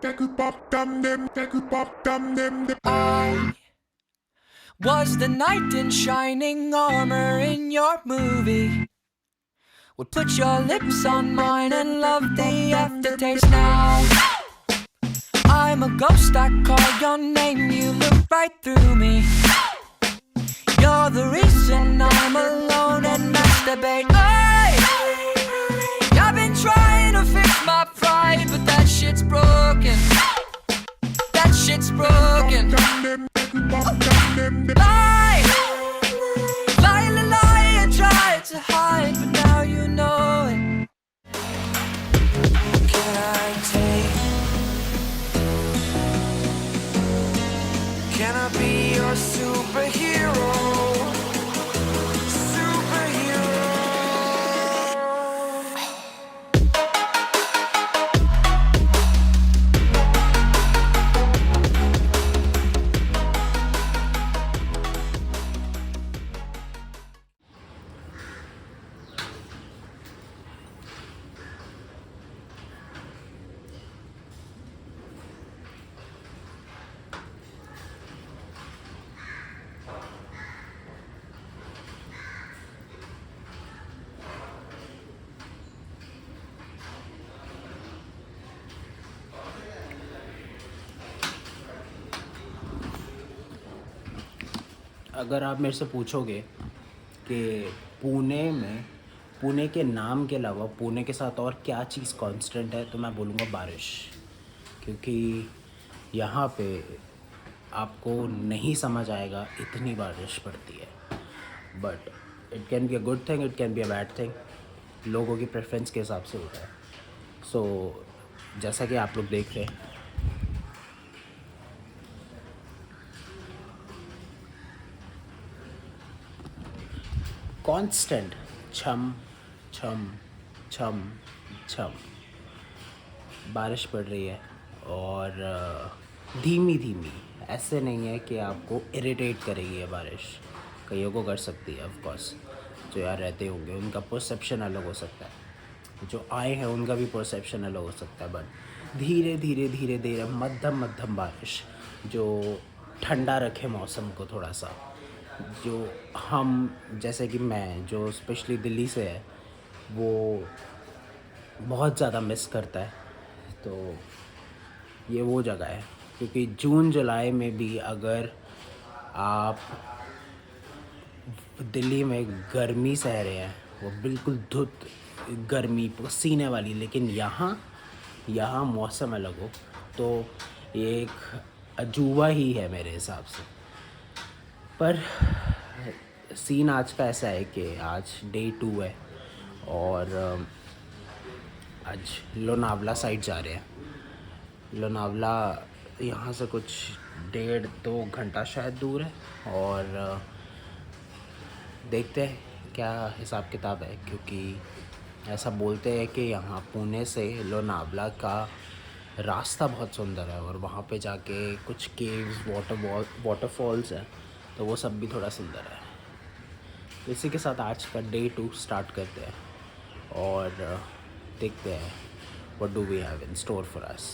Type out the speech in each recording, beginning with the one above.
I was the knight in shining armor in your movie. Would put your lips on mine and love the aftertaste now. I'm a ghost, I call your name, you look right through me. You're the reason I'm alone and masturbate. I've been trying to fix my pride, but that shit's broken. That shit's broken. Lie, lie, lie, lie, and try to hide, but now you know it. Can I take? Can I be your superhero? अगर आप मेरे से पूछोगे कि पुणे के नाम के अलावा पुणे के साथ और क्या चीज़ कांस्टेंट है, तो मैं बोलूँगा बारिश। क्योंकि यहाँ पे आपको नहीं समझ आएगा इतनी बारिश पड़ती है। But it can be a good thing, it can be a bad thing, लोगों की प्रेफरेंस के हिसाब से होता है। सो जैसा कि आप लोग देख रहे हैं, कांस्टेंट छम छम छम छम बारिश पड़ रही है। और धीमी धीमी, ऐसे नहीं है कि आपको इरिटेट करेगी ये बारिश। कईयों को कर सकती है, ऑफ कोर्स। जो यहाँ रहते होंगे उनका परसेप्शन अलग हो सकता है, जो आए हैं उनका भी परसेप्शन अलग हो सकता है। बट धीरे धीरे धीरे धीरे मध्यम मध्यम बारिश जो ठंडा रखे मौसम को थोड़ा सा, जो हम जैसे कि मैं जो स्पेशली दिल्ली से है वो बहुत ज़्यादा मिस करता है। तो ये वो जगह है, क्योंकि जून जुलाई में भी अगर आप दिल्ली में गर्मी सह रहे हैं, वो बिल्कुल धुत गर्मी पसीने वाली, लेकिन यहाँ मौसम अलग हो, तो ये एक अजूबा ही है मेरे हिसाब से। पर सीन आज का ऐसा है कि आज डे 2 है और आज लोनावला साइड जा रहे हैं। लोनावला यहाँ से कुछ 1.5-2 घंटा शायद दूर है, और देखते हैं क्या हिसाब किताब है। क्योंकि ऐसा बोलते हैं कि यहाँ पुणे से लोनावला का रास्ता बहुत सुंदर है, और वहाँ पे जाके कुछ केव्स, वाटरफॉल्स हैं, तो वो सब भी थोड़ा सुंदर है। इसी के साथ आज का डे 2 स्टार्ट करते हैं और देखते हैं what do we have in store for us.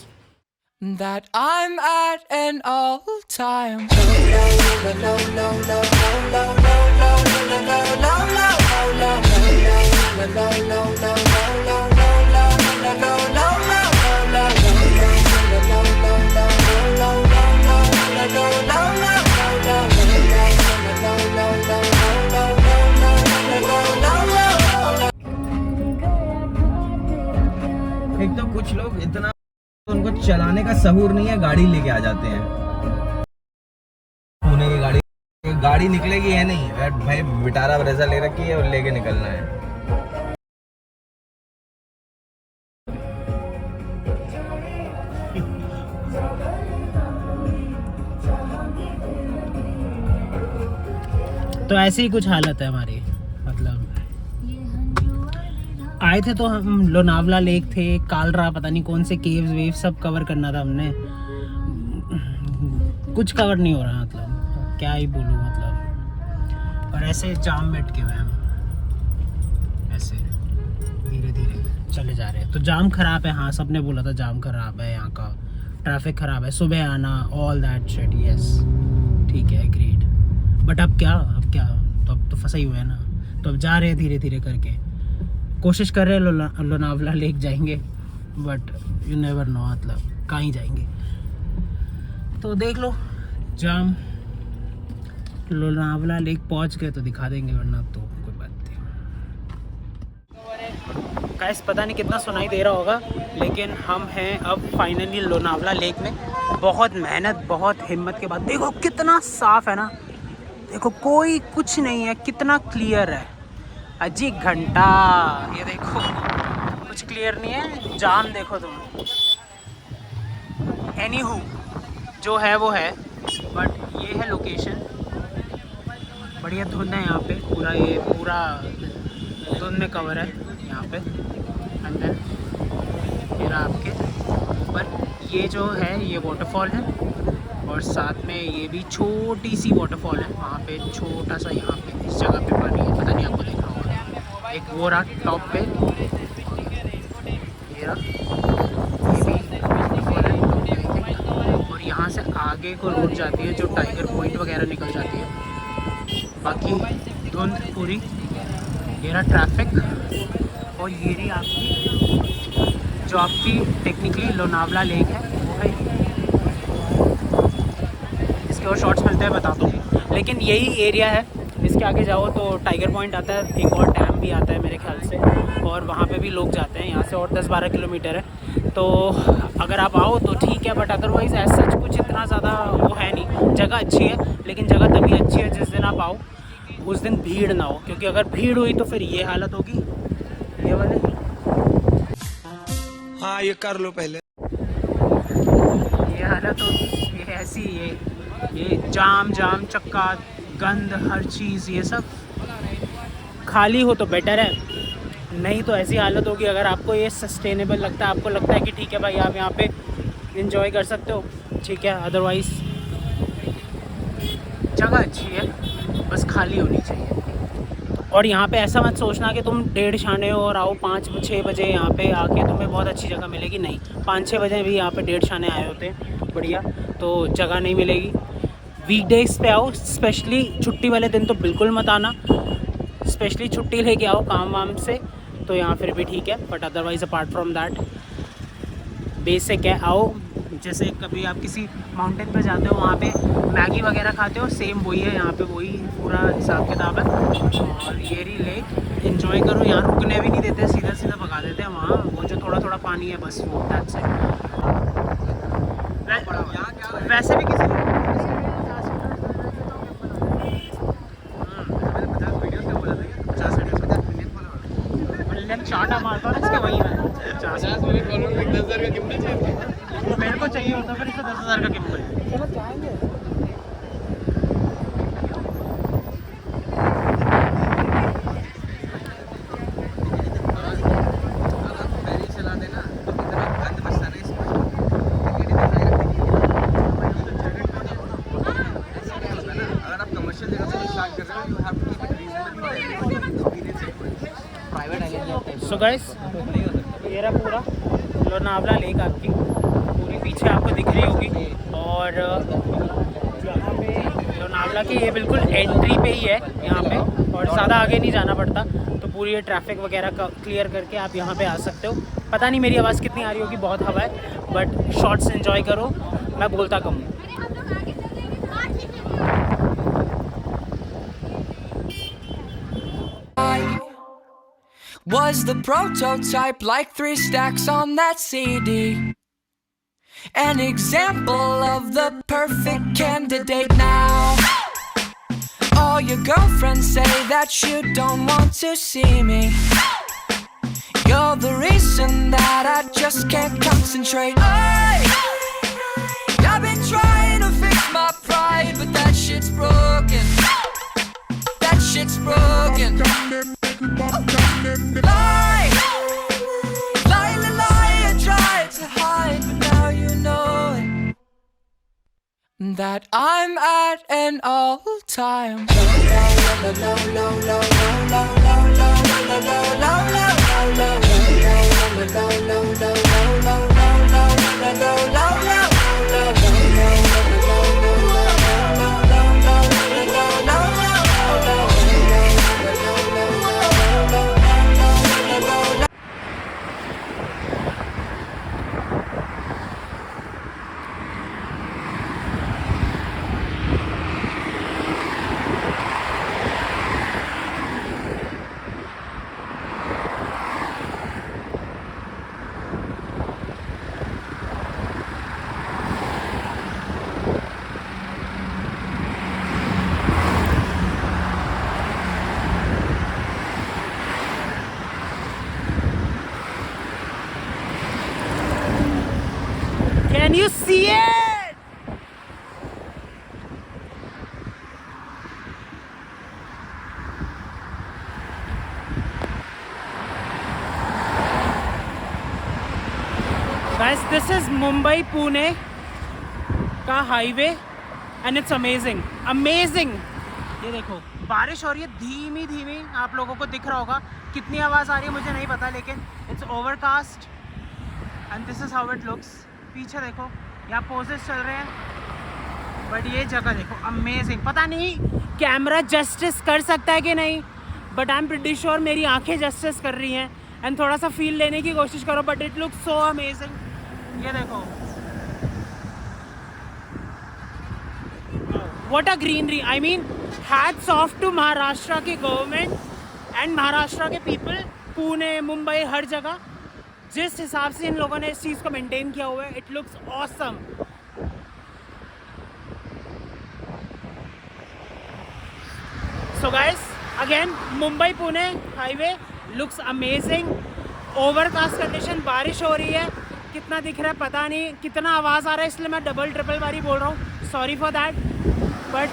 That I'm at an all-time एक तो कुछ लोग इतना उनको चलाने का सहूर नहीं है, गाड़ी लेके आ जाते हैं। पुणे की गाड़ी निकलेगी है नहीं, भाई विटारा ब्रेजा ले रखी है और लेके निकलना है। तो ऐसे ही कुछ हालत है हमारी। मतलब आए थे तो हम लोनावला लेक थे, कालरा, पता नहीं कौन से केव्स वेव सब कवर करना था हमने। कुछ कवर नहीं हो रहा, मतलब क्या ही बोलूँ। मतलब और ऐसे जाम में अटके हुए हैं हम, ऐसे धीरे धीरे चले जा रहे हैं। तो जाम खराब है, हाँ सबने बोला था जाम खराब है यहाँ का, ट्रैफिक ख़राब है, सुबह आना, ऑल दैट शिट, यस ठीक है, एग्रीड। बट अब क्या तो अब तो फंसा ही हुआ है ना, तो अब जा रहे हैं धीरे धीरे करके, कोशिश कर रहे हैं लोनावला लेक जाएंगे, बट यू नेवर नो, मतलब कहाँ ही जाएंगे। तो देख लो, जाम लोनावला लेक पहुँच गए तो दिखा देंगे, वरना तो कोई बात नहीं। गाइस पता नहीं कितना सुनाई दे रहा होगा, लेकिन हम हैं अब फाइनली लोनावला लेक में। बहुत मेहनत, बहुत हिम्मत के बाद, देखो कितना साफ़ है ना, देखो कोई कुछ नहीं है, कितना क्लियर है। अजी घंटा, ये देखो कुछ क्लियर नहीं है, जाम देखो तुम। एनीहू जो है वो है, बट ये है लोकेशन। बढ़िया धुंध है यहाँ पे, ये पूरा धुंध में कवर है यहाँ पे अंदर। फिर आपके ऊपर ये जो है ये वाटरफॉल है, और साथ में ये भी छोटी सी वाटरफॉल है वहाँ पे, छोटा सा यहाँ पे इस जगह पे पानी है, पता नहीं आपको दिख रहा होगा। एक वो रहा टॉप पे, ये रहा, ये भी वाटरफॉल है। और यहाँ से आगे को रोड जाती है जो टाइगर पॉइंट वगैरह निकल जाती है। बाकी धुंध पूरी, ये रहा ट्रैफिक, और ये रही आपकी जो आपकी टेक्निकली लोनावला लेक है वो है। इसके और शॉर्ट्स मिलते हैं बताता हूँ, लेकिन यही एरिया है। इसके आगे जाओ तो टाइगर पॉइंट आता है, एक और डैम भी आता है मेरे ख्याल से, और वहाँ पे भी लोग जाते हैं। यहाँ से और 10-12 किलोमीटर है, तो अगर आप आओ तो ठीक है, बट अदरवाइज़ ऐसा सच कुछ इतना ज़्यादा वो है नहीं। जगह अच्छी है, लेकिन जगह तभी अच्छी है जिस दिन आप आओ उस दिन भीड़ ना हो, क्योंकि अगर भीड़ हुई तो फिर ये हालत होगी, ये वाले। हाँ ये कर लो पहले, ये हालत होगी, ये ऐसी, ये जाम चक्का, गंद, हर चीज़, ये सब। खाली हो तो बेटर है, नहीं तो ऐसी हालत होगी। अगर आपको ये सस्टेनेबल लगता है, आपको लगता है कि ठीक है भाई आप यहाँ पे एंजॉय कर सकते हो, ठीक है, अदरवाइज़ जगह अच्छी है, बस खाली होनी चाहिए। और यहाँ पे ऐसा मत सोचना कि तुम 1:30 शाने हो और आओ 5-6 बजे यहाँ पे आके तुम्हें बहुत अच्छी जगह मिलेगी, नहीं। 5-6 बजे भी यहाँ पे 1:30 शाने आए होते हैं बढ़िया, तो जगह नहीं मिलेगी। वीकडेज़ पे आओ, स्पेशली छुट्टी वाले दिन तो बिल्कुल मत आना, स्पेशली छुट्टी लेके आओ काम वाम से, तो यहाँ फिर भी ठीक है, but otherwise apart from that basic है। आओ, जैसे कभी आप किसी माउंटेन पे जाते हो, वहाँ पे मैगी वगैरह खाते हो, सेम वही है यहाँ पे, वही पूरा हिसाब किताब है। और ये रही लेक, एंजॉय करो, यहाँ रुकने भी नहीं देते, सीधा सीधा भगा देते हैं वहाँ, वो जो थोड़ा थोड़ा पानी है बस वो, दैट्स इट। वैसे भी किसी चाटा मारता है इसके, वही है 50 मिनट फॉलोअर में 10,000 का गिफ्ट चाहिए, मेरे को चाहिए होता फिर इससे 10,000 का गिफ्ट चाहिए। चलो जाएंगे। सो गाइस ये रहा पूरा लोनावला लेक, आपकी पूरी पीछे आपको दिख रही होगी। और यहाँ पे लोनावला की ये बिल्कुल एंट्री पे ही है यहाँ पे, और ज़्यादा आगे नहीं जाना पड़ता, तो पूरी ये ट्रैफिक वगैरह का क्लियर करके आप यहाँ पे आ सकते हो। पता नहीं मेरी आवाज़ कितनी आ रही होगी, बहुत हवा है, बट शॉर्ट्स एंजॉय करो, मैं बोलता कम हूँ। Was the prototype like 3 stacks on that CD? An example of the perfect candidate now. All your girlfriends say that you don't want to see me. You're the reason that I just can't concentrate. I've been trying to fix my pride, but that shit's broken. That shit's broken. Lie, I tried to hide, but now you know it, that I'm at an all-time low. Can you see it? Guys, this is Mumbai Pune का highway and it's amazing amazing. ये देखो बारिश हो रही है धीमी धीमी, आप लोगों को दिख रहा होगा। कितनी आवाज़ आ रही है मुझे नहीं पता, लेकिन it's overcast and this is how it looks. पीछे देखो यहाँ पोजेस चल रहे हैं, बट ये जगह देखो अमेजिंग। पता नहीं कैमरा जस्टिस कर सकता है कि नहीं, but I am pretty sure मेरी आंखें जस्टिस कर रही हैं। एंड थोड़ा सा फील लेने की कोशिश करो, but it looks so amazing. ये देखो what a greenery. I mean, hats off to Maharashtra की गवर्नमेंट एंड महाराष्ट्र के पीपल। पुणे मुंबई हर जगह जिस हिसाब से इन लोगों ने इस चीज़ को मेंटेन किया हुआ है, it looks awesome. So guys, again Mumbai Pune highway looks amazing. Overcast condition, बारिश हो रही है, कितना दिख रहा है पता नहीं, कितना आवाज़ आ रहा है इसलिए मैं डबल ट्रिपल बारी बोल रहा हूँ, sorry for that. But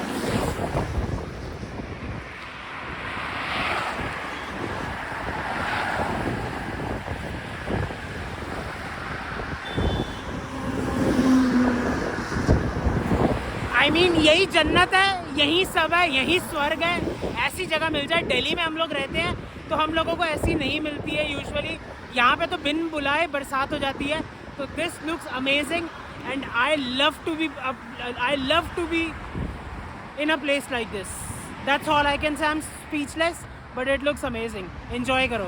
I mean यही जन्नत है, यही सब है, यही स्वर्ग है। ऐसी जगह मिल जाए, दिल्ली में हम लोग रहते हैं तो हम लोगों को ऐसी नहीं मिलती है यूजुअली। यहाँ पे तो बिन बुलाए बरसात हो जाती है। तो this looks amazing and I love to be in a place like this. That's all I can say. I'm speechless, but it looks amazing. Enjoy karo.